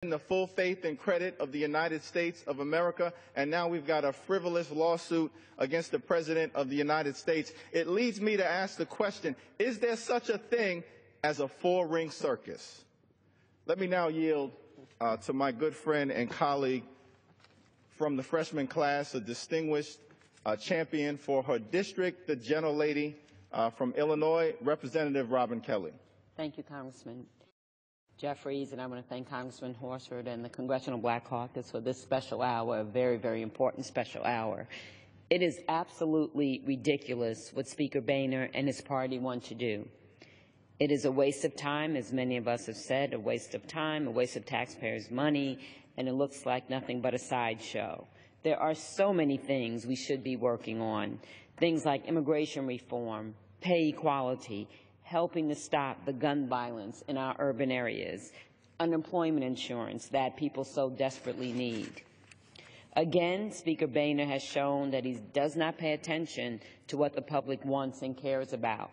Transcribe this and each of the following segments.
the full faith and credit of the United States of America, and now we've got a frivolous lawsuit against the President of the United States. It leads me to ask the question, is there such a thing as a four-ring circus? Let me now yield to my good friend and colleague from the freshman class, a distinguished champion for her district, the gentlelady from Illinois, Representative Robin Kelly. Thank you, Congressman Jeffries, and I want to thank Congressman Horsford and the Congressional Black Caucus for this special hour, a very, very important special hour. It is absolutely ridiculous what Speaker Boehner and his party want to do. It is a waste of time, as many of us have said, a waste of time, a waste of taxpayers' money, and it looks like nothing but a sideshow. There are so many things we should be working on, things like immigration reform, pay equality, helping to stop the gun violence in our urban areas, unemployment insurance that people so desperately need. Again, Speaker Boehner has shown that he does not pay attention to what the public wants and cares about.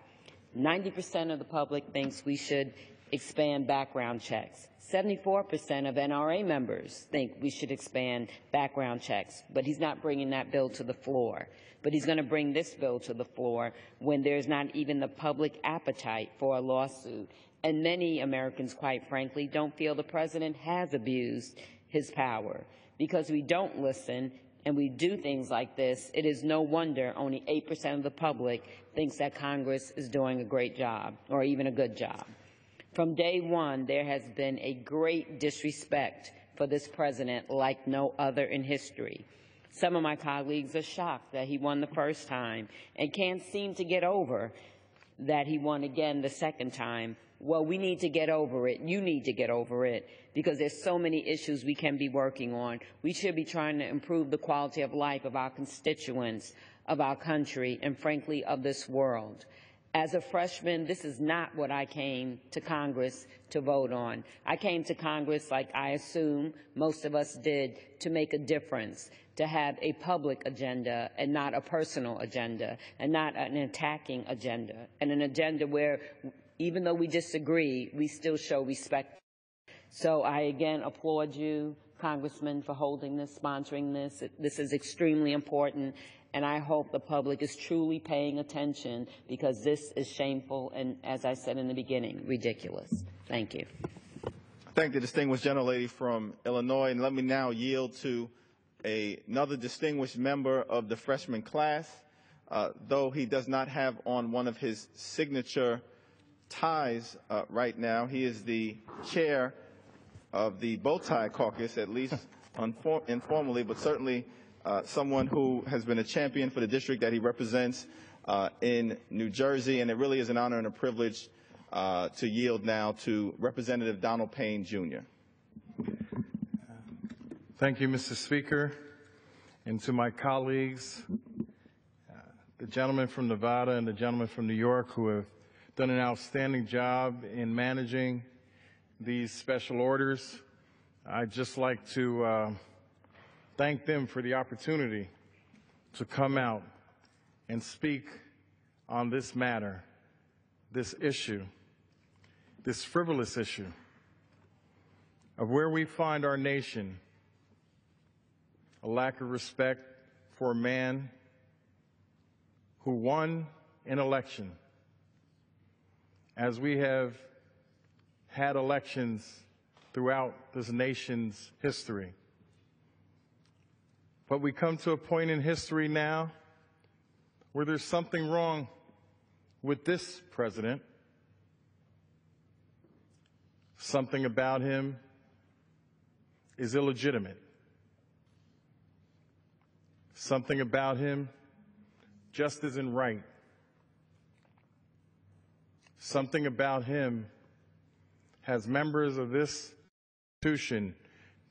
90% of the public thinks we should expand background checks. 74% of NRA members think we should expand background checks, but he's not bringing that bill to the floor. But he's going to bring this bill to the floor when there's not even the public appetite for a lawsuit. And many Americans, quite frankly, don't feel the president has abused his power. Because we don't listen and we do things like this, it is no wonder only 8% of the public thinks that Congress is doing a great job or even a good job. From day one, there has been a great disrespect for this president like no other in history. Some of my colleagues are shocked that he won the first time and can't seem to get over that he won again the second time. Well, we need to get over it. You need to get over it because there's so many issues we can be working on. We should be trying to improve the quality of life of our constituents, of our country, and frankly, of this world. As a freshman, this is not what I came to Congress to vote on. I came to Congress, like I assume most of us did, to make a difference, to have a public agenda and not a personal agenda, and not an attacking agenda, and an agenda where, even though we disagree, we still show respect. So I again applaud you, Congressman, for holding this, sponsoring this. This is extremely important. And I hope the public is truly paying attention because this is shameful and, as I said in the beginning, ridiculous. Thank you. Thank the distinguished gentlelady from Illinois. And let me now yield to another distinguished member of the freshman class. Though he does not have on one of his signature ties right now, he is the chair of the Bow Tie Caucus, at least informally, but certainly someone who has been a champion for the district that he represents in New Jersey, and it really is an honor and a privilege to yield now to Representative Donald Payne, Jr. Thank you, Mr. Speaker, and to my colleagues, the gentleman from Nevada and the gentleman from New York who have done an outstanding job in managing these special orders. I'd just like to thank them for the opportunity to come out and speak on this matter, this issue, this frivolous issue of where we find our nation, a lack of respect for a man who won an election, as we have had elections throughout this nation's history. But we come to a point in history now where there's something wrong with this president. Something about him is illegitimate. Something about him just isn't right. Something about him has members of this institution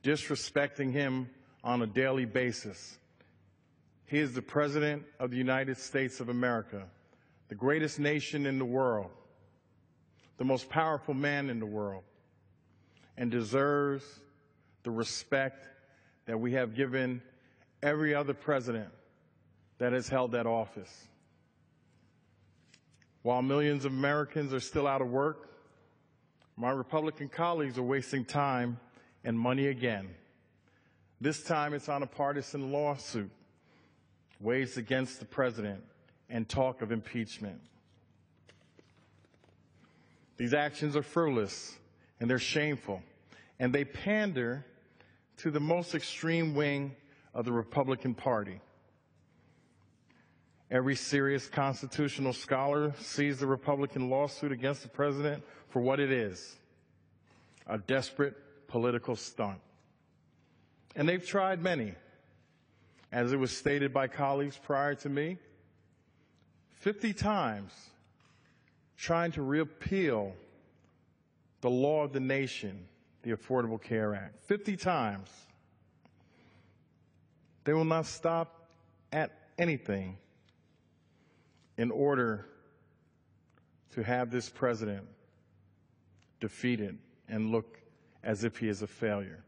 disrespecting him on a daily basis. He is the President of the United States of America, the greatest nation in the world, the most powerful man in the world, and deserves the respect that we have given every other president that has held that office. While millions of Americans are still out of work, my Republican colleagues are wasting time and money again. This time it's on a partisan lawsuit waged against the president and talk of impeachment. These actions are frivolous and they're shameful, and they pander to the most extreme wing of the Republican Party. Every serious constitutional scholar sees the Republican lawsuit against the president for what it is, a desperate political stunt. And they've tried many. As it was stated by colleagues prior to me, 50 times trying to repeal the law of the nation, the Affordable Care Act. 50 times. They will not stop at anything in order to have this president defeated and look as if he is a failure.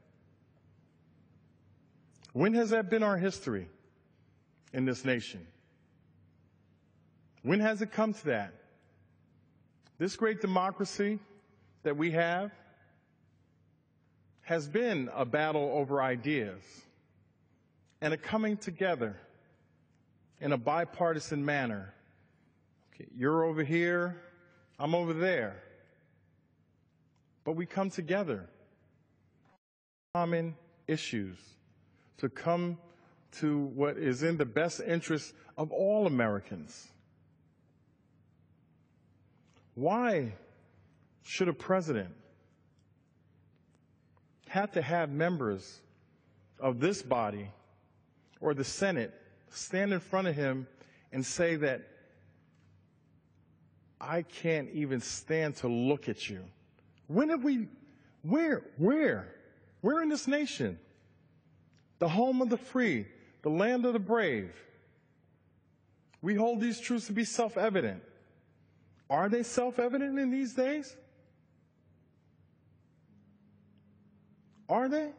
When has that been our history in this nation? When has it come to that? This great democracy that we have has been a battle over ideas and a coming together in a bipartisan manner. Okay, you're over here, I'm over there. But we come together, common issues, to come to what is in the best interest of all Americans. Why should a president have to have members of this body or the Senate stand in front of him and say that I can't even stand to look at you? When have we, where in this nation? The home of the free, the land of the brave. We hold these truths to be self-evident. Are they self-evident in these days? Are they?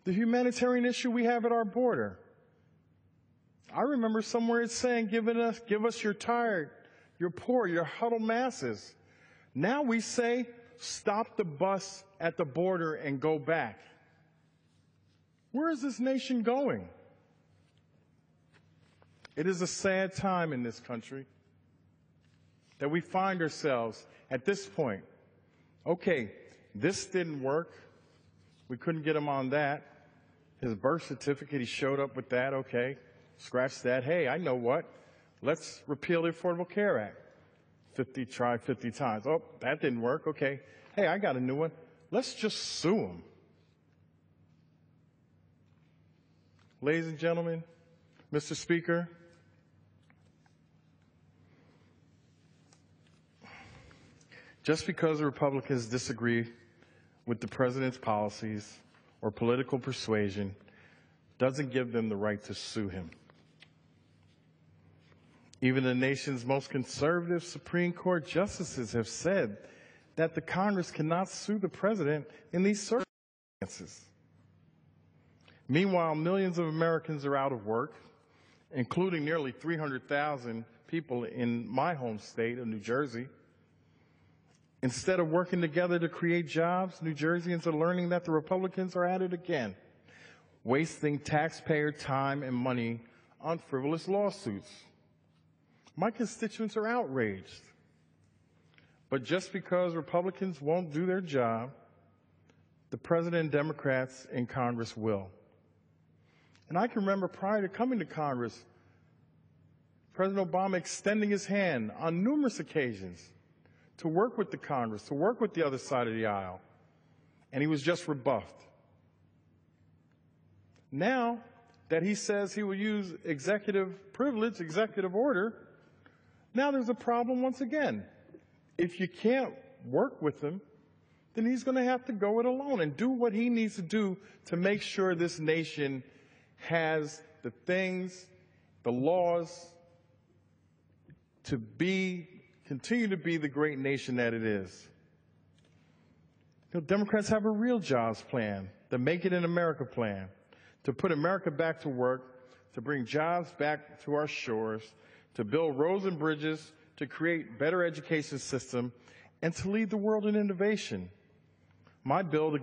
The humanitarian issue we have at our border. I remember somewhere it's saying, give us your tired, your poor, your huddled masses. Now we say, stop the bus at the border and go back. Where is this nation going? It is a sad time in this country that we find ourselves at this point. Okay, this didn't work. We couldn't get him on that. His birth certificate, he showed up with that. Okay, scratch that. Hey, I know what. Let's repeal the Affordable Care Act. 50 times. Oh, that didn't work. Okay. Hey, I got a new one. Let's just sue him. Ladies and gentlemen, Mr. Speaker, just because the Republicans disagree with the president's policies or political persuasion doesn't give them the right to sue him. Even the nation's most conservative Supreme Court justices have said that the Congress cannot sue the president in these circumstances. Meanwhile, millions of Americans are out of work, including nearly 300,000 people in my home state of New Jersey. Instead of working together to create jobs, New Jerseyans are learning that the Republicans are at it again, wasting taxpayer time and money on frivolous lawsuits. My constituents are outraged. But just because Republicans won't do their job, the president and Democrats in Congress will. And I can remember prior to coming to Congress, President Obama extending his hand on numerous occasions to work with the Congress, to work with the other side of the aisle, and he was just rebuffed. Now that he says he will use executive privilege, executive order, now there's a problem once again. If you can't work with him, then he's going to have to go it alone and do what he needs to do to make sure this nation has the things, the laws, to continue to be the great nation that it is. You know, Democrats have a real jobs plan, the Make It in America plan, to put America back to work, to bring jobs back to our shores, to build roads and bridges, to create better education system, and to lead the world in innovation. My bill, the